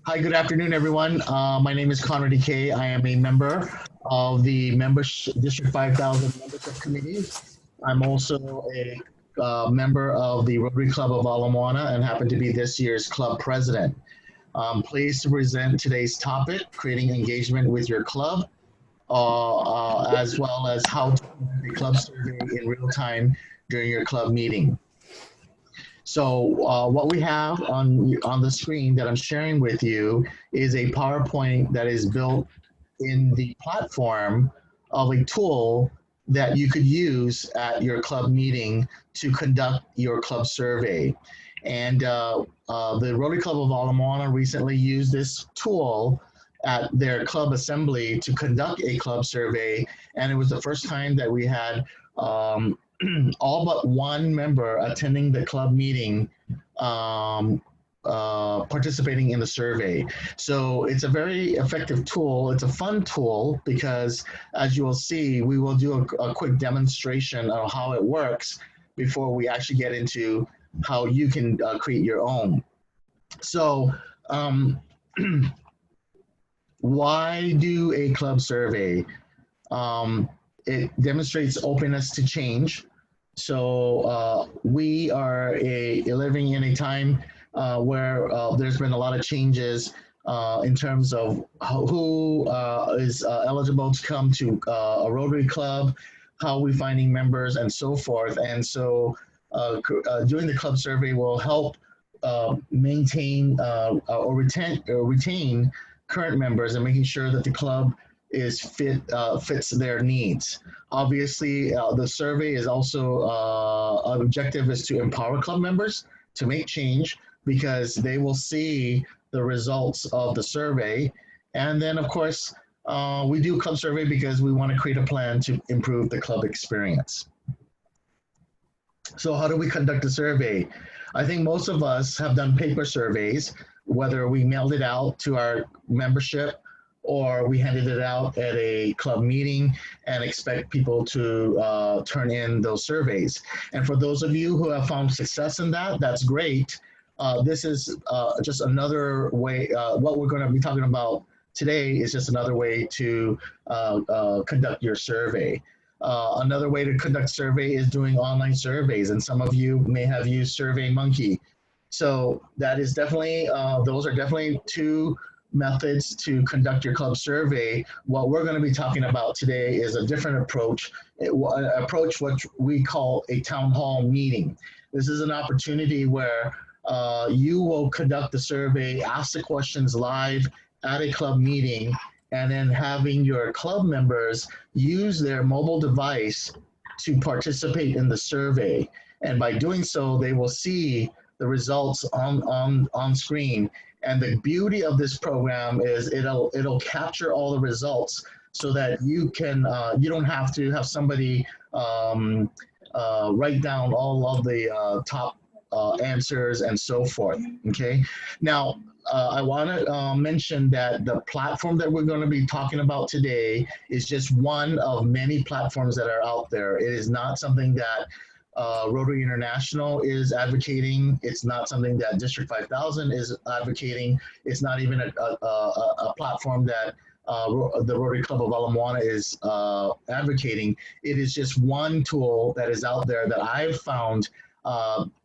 Hi, good afternoon, everyone. My name is Connor DK. I am a member of the District 5000 Membership Committee. I'm also a member of the Rotary Club of Ala Moana and happen to be this year's club president. I'm pleased to present today's topic, creating engagement with your club, as well as how to conduct a club survey in real time during your club meeting. So what we have on the screen that I'm sharing with you is a PowerPoint that is built in the platform of a tool that you could use at your club meeting to conduct your club survey. And the Rotary Club of Ala Moana recently used this tool at their club assembly to conduct a club survey, and it was the first time that we had um, all but one member attending the club meeting um, participating in the survey. So it's a very effective tool. It's a fun tool because, as you will see, we will do a quick demonstration of how it works before we actually get into how you can create your own. So, um, why do a club survey? Um, it demonstrates openness to change. So we are living in a time where there's been a lot of changes in terms of who is eligible to come to a Rotary Club, how we finding members, and so forth. And so doing the club survey will help maintain or retain current members and making sure that the club is fits their needs. Obviously, the survey is also objective is to empower club members to make change because they will see the results of the survey, and then of course we do club survey because we want to create a plan to improve the club experience. So how do we conduct a survey? I think most of us have done paper surveys, whether we mailed it out to our membership or we handed it out at a club meeting and expect people to turn in those surveys. And for those of you who have found success in that, that's great. This is just another way, what we're going to be talking about today is just another way to conduct your survey. Another way to conduct survey is doing online surveys, and some of you may have used SurveyMonkey. So that is definitely, those are definitely two methods to conduct your club survey. What we're going to be talking about today is a different approach, approach which we call a town hall meeting. This is an opportunity where you will conduct the survey, ask the questions live at a club meeting, and then having your club members use their mobile device to participate in the survey. And by doing so, they will see the results on screen. And the beauty of this program is it'll capture all the results so that you can you don't have to have somebody write down all of the top answers and so forth. Okay. Now, I want to mention that the platform that we're going to be talking about today is just one of many platforms that are out there. It is not something that Rotary International is advocating. It's not something that District 5000 is advocating. It's not even a platform that the Rotary Club of Ala Moana is advocating. It is just one tool that is out there that I've found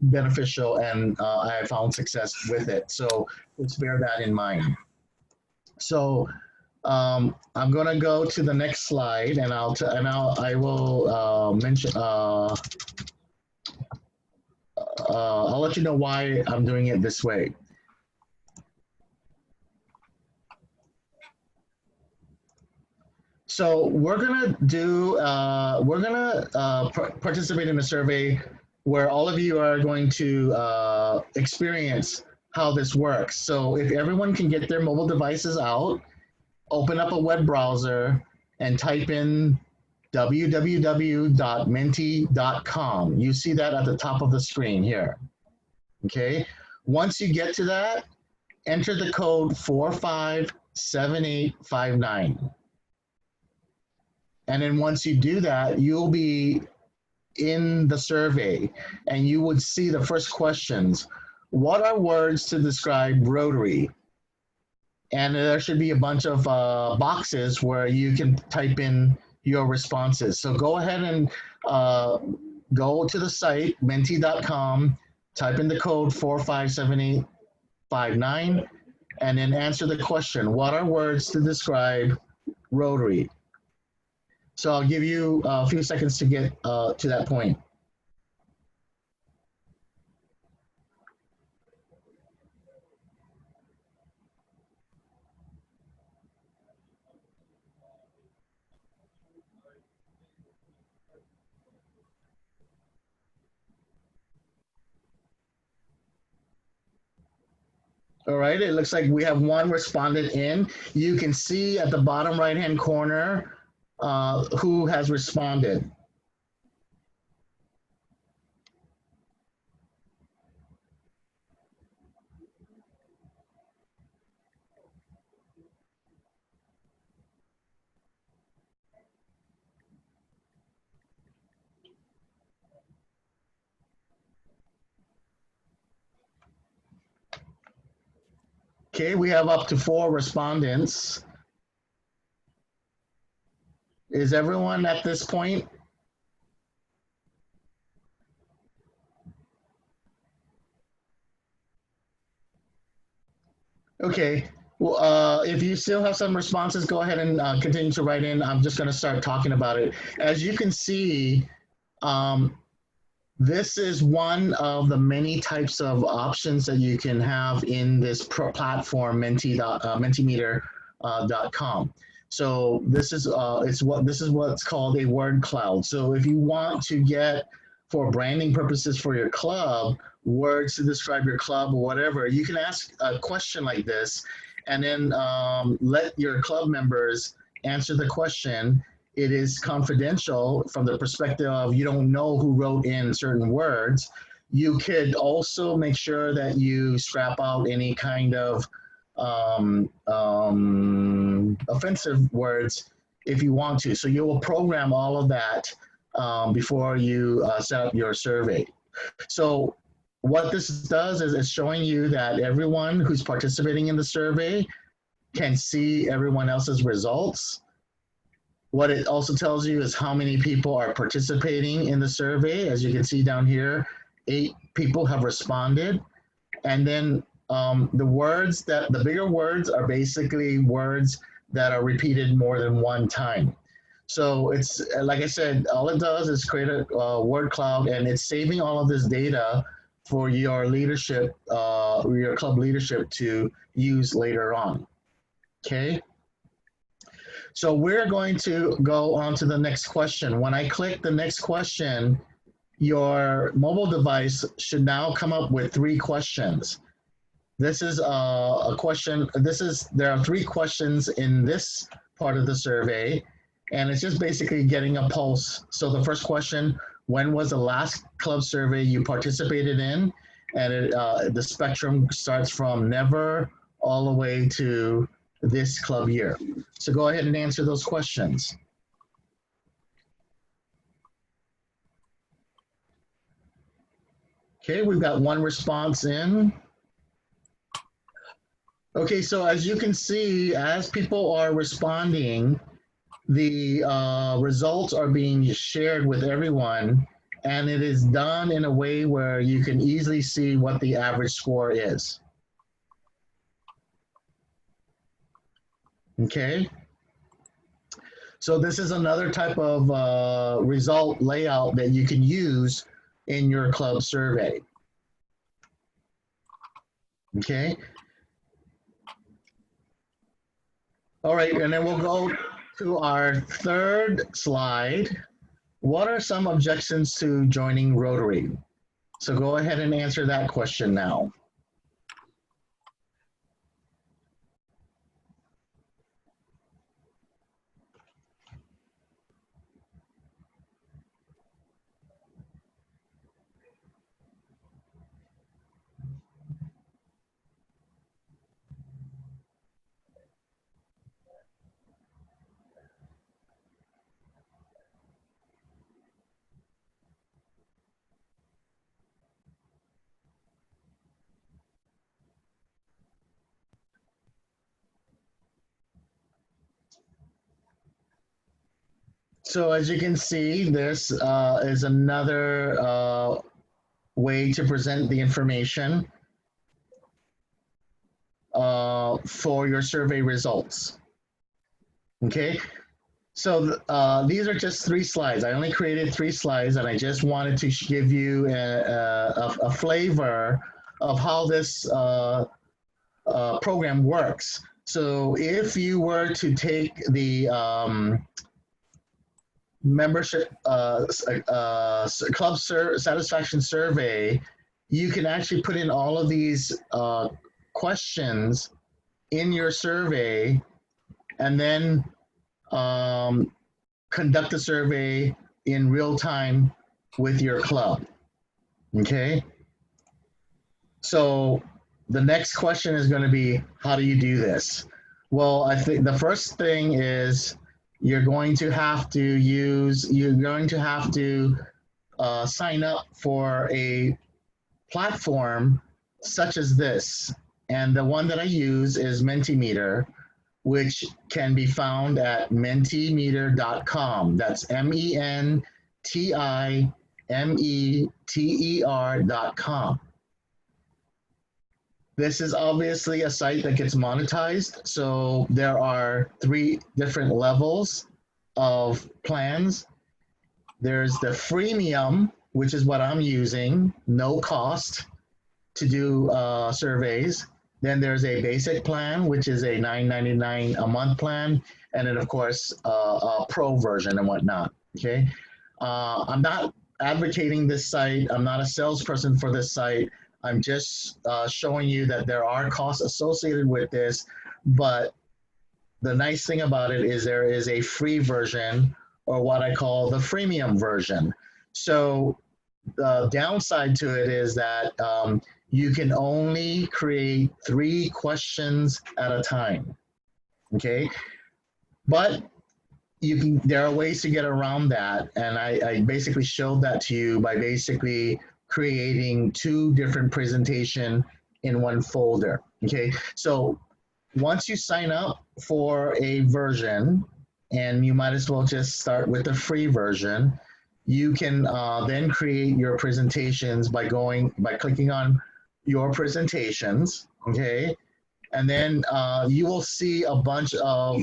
beneficial and I have found success with it. So let's bear that in mind. So I'm going to go to the next slide, and I will mention. I'll let you know why I'm doing it this way. So we're gonna do. We're gonna participate in a survey where all of you are going to experience how this works. So if everyone can get their mobile devices out, open up a web browser and type in www.menti.com. You see that at the top of the screen here. Okay. Once you get to that, enter the code 457859. And then once you do that, you'll be in the survey and you would see the first questions. What are words to describe Rotary? and there should be a bunch of boxes where you can type in your responses. So go ahead and uh, go to the site, menti.com, type in the code 457859, and then answer the question, what are words to describe Rotary? So I'll give you a few seconds to get to that point. All right, it looks like we have one respondent in. You can see at the bottom right-hand corner who has responded. Okay, we have up to 4 respondents. Is everyone at this point? Okay. Well, if you still have some responses, go ahead and continue to write in. I'm just going to start talking about it. As you can see, um, this is one of the many types of options that you can have in this platform, Mentimeter.com. So this is what's called a word cloud. So if you want to get, for branding purposes for your club, words to describe your club or whatever, you can ask a question like this, and then let your club members answer the question. It is confidential from the perspective of you don't know who wrote in certain words. You could also make sure that you scrap out any kind of offensive words if you want to. So you will program all of that before you set up your survey. So what this does is it's showing you that everyone who's participating in the survey can see everyone else's results. What it also tells you is how many people are participating in the survey. As you can see down here, 8 people have responded. And then the bigger words are basically words that are repeated more than one time. So it's, like I said, all it does is create a word cloud, and it's saving all of this data for your leadership, your club leadership to use later on. Okay. So we're going to go on to the next question. When I click the next question, your mobile device should now come up with 3 questions. This is a question. There are 3 questions in this part of the survey, and it's just basically getting a pulse. So the first question: when was the last club survey you participated in? And the spectrum starts from never all the way to this club year. So go ahead and answer those questions. Okay, we've got 1 response in. Okay, so as you can see, as people are responding, the results are being shared with everyone, and it is done in a way where you can easily see what the average score is. Okay. So this is another type of result layout that you can use in your club survey. Okay. All right, and then we'll go to our third slide. What are some objections to joining Rotary? So go ahead and answer that question now. So as you can see, this is another way to present the information for your survey results. Okay, so these are just 3 slides. I only created 3 slides, and I just wanted to give you a flavor of how this program works. So if you were to take the membership club satisfaction survey, you can actually put in all of these questions in your survey, and then conduct the survey in real time with your club. Okay. So the next question is going to be, how do you do this? Well, I think the first thing is you're going to have to sign up for a platform such as this. And the one that I use is Mentimeter, which can be found at mentimeter.com. That's MENTIMETER.com. This is obviously a site that gets monetized. So there are 3 different levels of plans. There's the freemium, which is what I'm using, no cost to do surveys. Then there's a basic plan, which is a $9.99 a month plan. And then of course, a pro version and whatnot, okay? I'm not advocating this site. I'm not a salesperson for this site. I'm just showing you that there are costs associated with this, but the nice thing about it is there is a free version, or what I call the freemium version. So the downside to it is that you can only create 3 questions at a time, okay? But there are ways to get around that, and I basically showed that to you by basically creating 2 different presentation in one folder, okay? So once you sign up for a version, and you might as well just start with the free version, you can then create your presentations by clicking on your presentations, okay? And then you will see a bunch of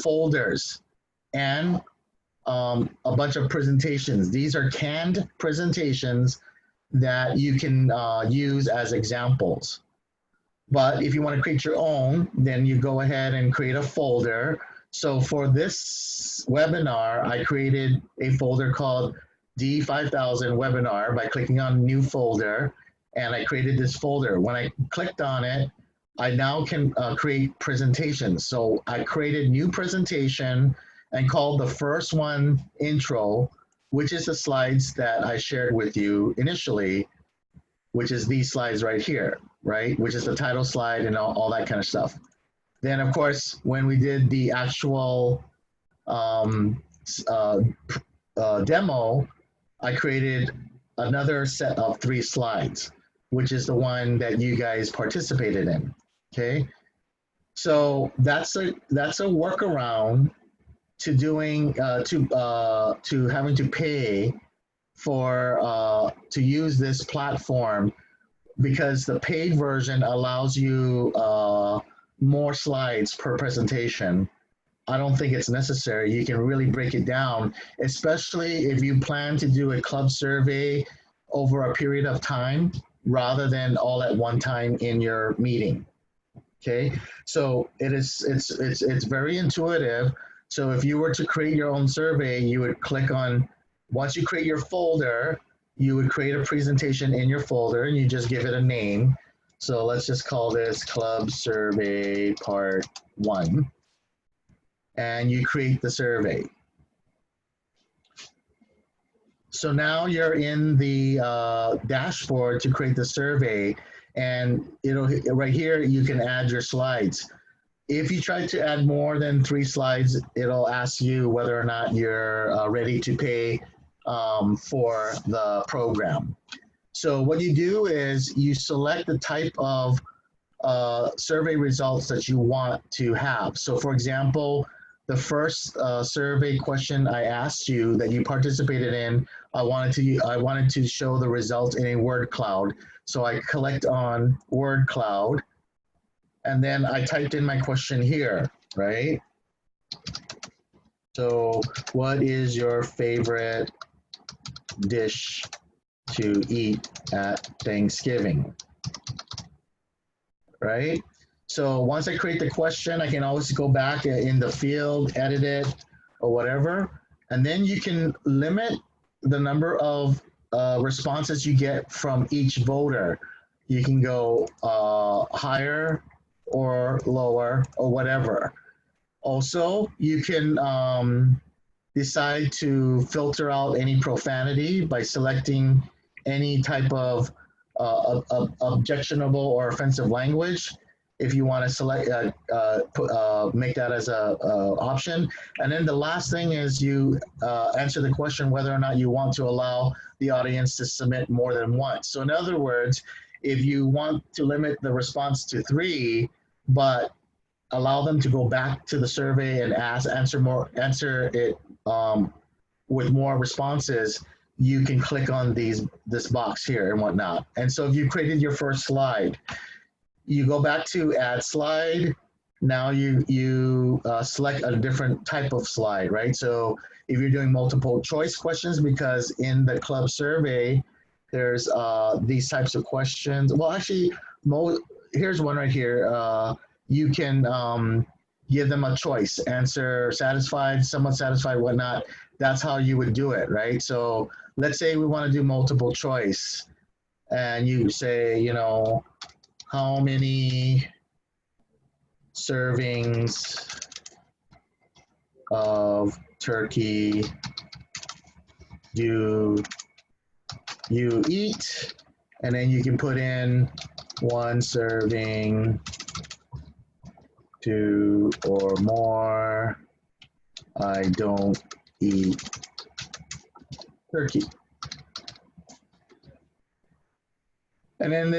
folders and a bunch of presentations. These are canned presentations that you can use as examples. But if you want to create your own, then you go ahead and create a folder. So for this webinar, I created a folder called D5000 webinar by clicking on new folder, and I created this folder. When I clicked on it, I now can create presentations. So I created new presentation and called the first one intro, which is the slides that I shared with you initially, which is these slides right here, right? Which is the title slide and all that kind of stuff. Then of course, when we did the actual demo, I created another set of 3 slides, which is the one that you guys participated in, okay? So that's a workaround to doing to having to pay for to use this platform, because the paid version allows you more slides per presentation. I don't think it's necessary. You can really break it down, especially if you plan to do a club survey over a period of time rather than all at one time in your meeting. Okay, so it's very intuitive. So if you were to create your own survey, you would click on, once you create your folder, you would create a presentation in your folder and you just give it a name. So let's just call this Club Survey Part 1. And you create the survey. So now you're in the dashboard to create the survey, and right here you can add your slides. If you try to add more than 3 slides, it'll ask you whether or not you're ready to pay for the program. So what you do is you select the type of survey results that you want to have. So for example, the first survey question I asked you that you participated in, I wanted to show the result in a word cloud. So I clicked on word cloud, and then I typed in my question here, right? So what is your favorite dish to eat at Thanksgiving, right? So once I create the question, I can always go back in the field, edit it, or whatever. And then you can limit the number of responses you get from each voter. You can go higher or lower or whatever. Also, you can decide to filter out any profanity by selecting any type of objectionable or offensive language if you want to select make that as a option. And then the last thing is you answer the question whether or not you want to allow the audience to submit more than once. So in other words, if you want to limit the response to 3, but allow them to go back to the survey and answer it with more responses, you can click on this box here and whatnot. And so if you created your first slide, you go back to add slide. Now you select a different type of slide, right? So if you're doing multiple choice questions, because in the club survey, there's these types of questions. Well, actually, here's one right here. You can give them a choice, answer satisfied, somewhat satisfied, whatnot. That's how you would do it, right? So let's say we want to do multiple choice, and you say, you know, how many servings of turkey do you eat? And then you can put in 1 serving, 2 or more. I don't eat turkey. And then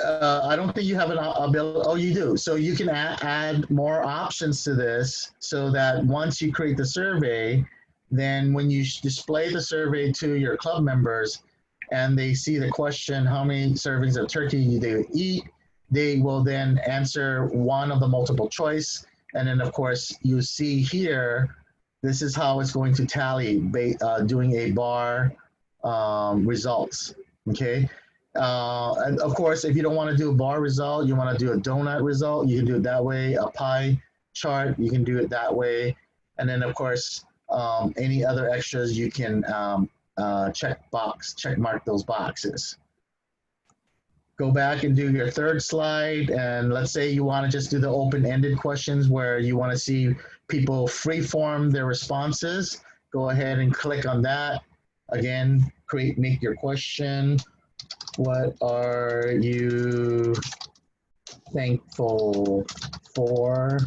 I don't think you have an ability. Oh, you do. So you can add more options to this so that once you create the survey, then when you display the survey to your club members and they see the question, how many servings of turkey they eat, they will then answer one of the multiple choice. And then, of course, you see here, this is how it's going to tally doing a bar results, okay? And of course, if you don't want to do a bar result, you want to do a donut result, you can do it that way. A pie chart, you can do it that way. And then, of course, any other extras, you can check mark those boxes. Go back and do your third slide. And let's say you want to just do the open-ended questions where you want to see people free-form their responses. Go ahead and click on that. Again, make your question. What are you thankful for?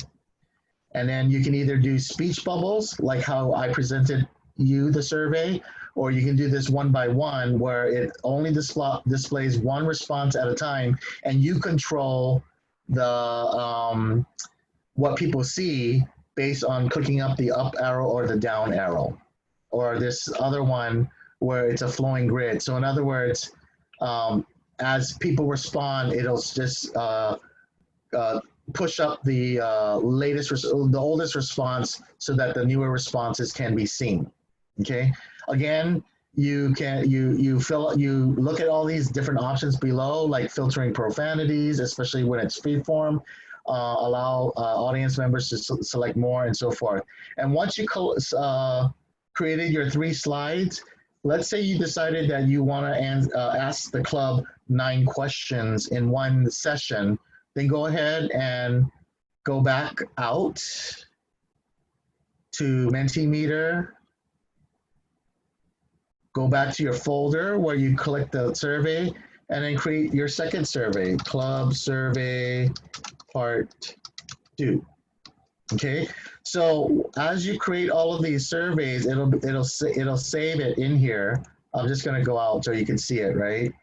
And then you can either do speech bubbles, like how I presented you the survey, or you can do this one by one, where it only displays one response at a time, and you control the what people see based on clicking up the up arrow or the down arrow, or this other one where it's a flowing grid. So in other words, as people respond, it'll just push up the the oldest response so that the newer responses can be seen. Okay. Again, you look at all these different options below, like filtering profanities, especially when it's freeform. Allow audience members to select more and so forth. And once you created your 3 slides, let's say you decided that you want to ask the club 9 questions in one session, then go ahead and go back out to Mentimeter, go back to your folder where you click the survey, and then create your second survey, Club Survey Part 2. Okay, so as you create all of these surveys, it'll save it in here. I'm just going to go out so you can see it, right?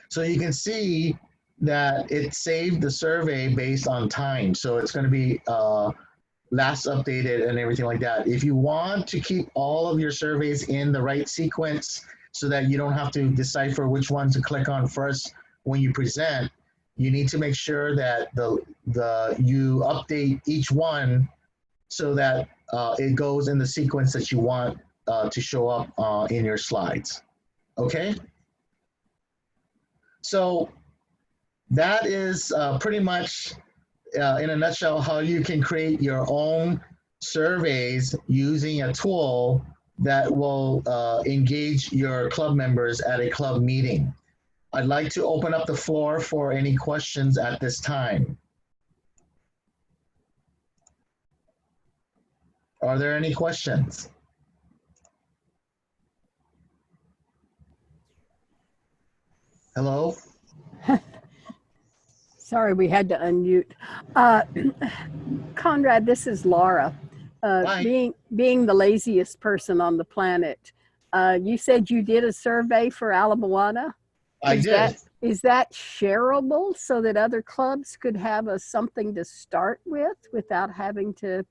So you can see that it saved the survey based on time. So it's going to be last updated and everything like that. If you want to keep all of your surveys in the right sequence so that you don't have to decipher which one to click on first when you present, you need to make sure that you update each one so that it goes in the sequence that you want to show up in your slides. Okay? So that is pretty much, in a nutshell, how you can create your own surveys using a tool that will engage your club members at a club meeting. I'd like to open up the floor for any questions at this time. Are there any questions? Hello? Sorry, we had to unmute. Conrad, this is Laura. Hi. Being the laziest person on the planet, you said you did a survey for Ala Moana. I did. Is that shareable so that other clubs could have something to start with without having to,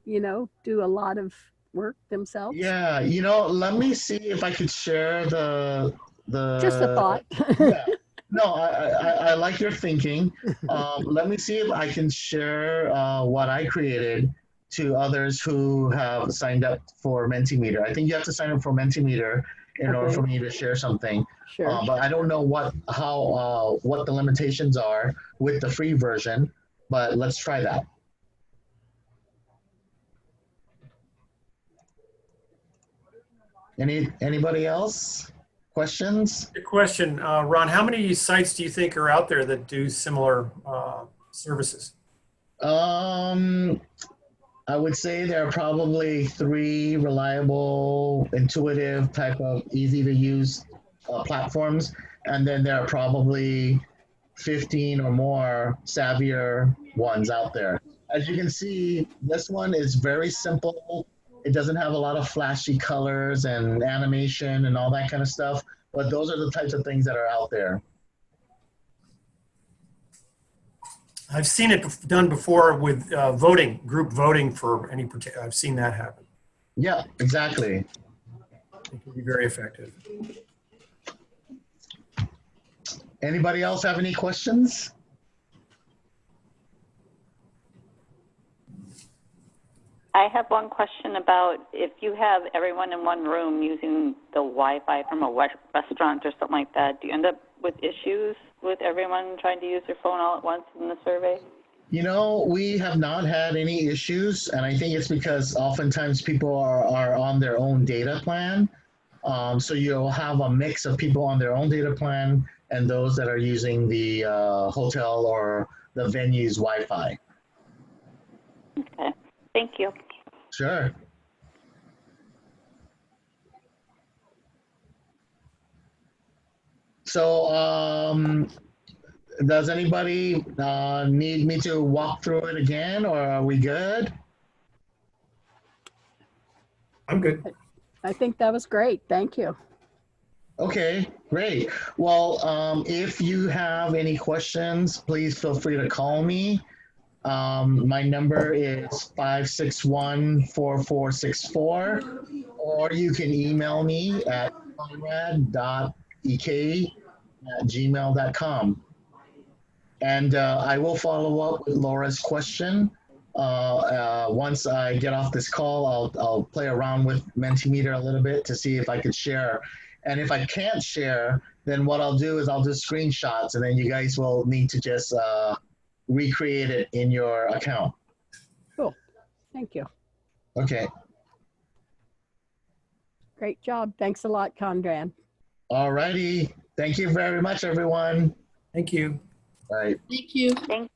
do a lot of work themselves? Yeah, let me see if I could share the Just a thought. Yeah. No, I like your thinking. Let me see if I can share what I created to others who have signed up for Mentimeter. I think you have to sign up for Mentimeter in order for me to share something. Sure. But I don't know what the limitations are with the free version, but let's try that. Anybody else? Questions? Good question. Ron, how many sites do you think are out there that do similar services? I would say there are probably 3 reliable, intuitive type of easy to use platforms. And then there are probably 15 or more savvier ones out there. As you can see, this one is very simple. It doesn't have a lot of flashy colors and animation and all that kind of stuff, but those are the types of things that are out there. I've seen it done before with group voting for any particular, I've seen that happen. Yeah, exactly. It can be very effective. Anybody else have any questions? I have one question about if you have everyone in one room using the Wi-Fi from a restaurant or something like that, do you end up with issues with everyone trying to use their phone all at once in the survey? We have not had any issues, and I think it's because oftentimes people are on their own data plan. So you'll have a mix of people on their own data plan and those that are using the hotel or the venue's Wi-Fi. Okay, thank you. Sure. So does anybody need me to walk through it again, or are we good? I'm good. I think that was great. Thank you. Okay, great. Well, if you have any questions, please feel free to call me. My number is 561-4464, or you can email me at conrad.ek@gmail.com. And I will follow up with Laura's question. Once I get off this call, I'll play around with Mentimeter a little bit to see if I could share. And if I can't share, then what I'll do is I'll do screenshots, and then you guys will need to just recreate it in your account. Cool. Thank you. Okay. Great job. Thanks a lot, Conrad. All righty. Thank you very much, everyone. Thank you. All right. Thank you. Thank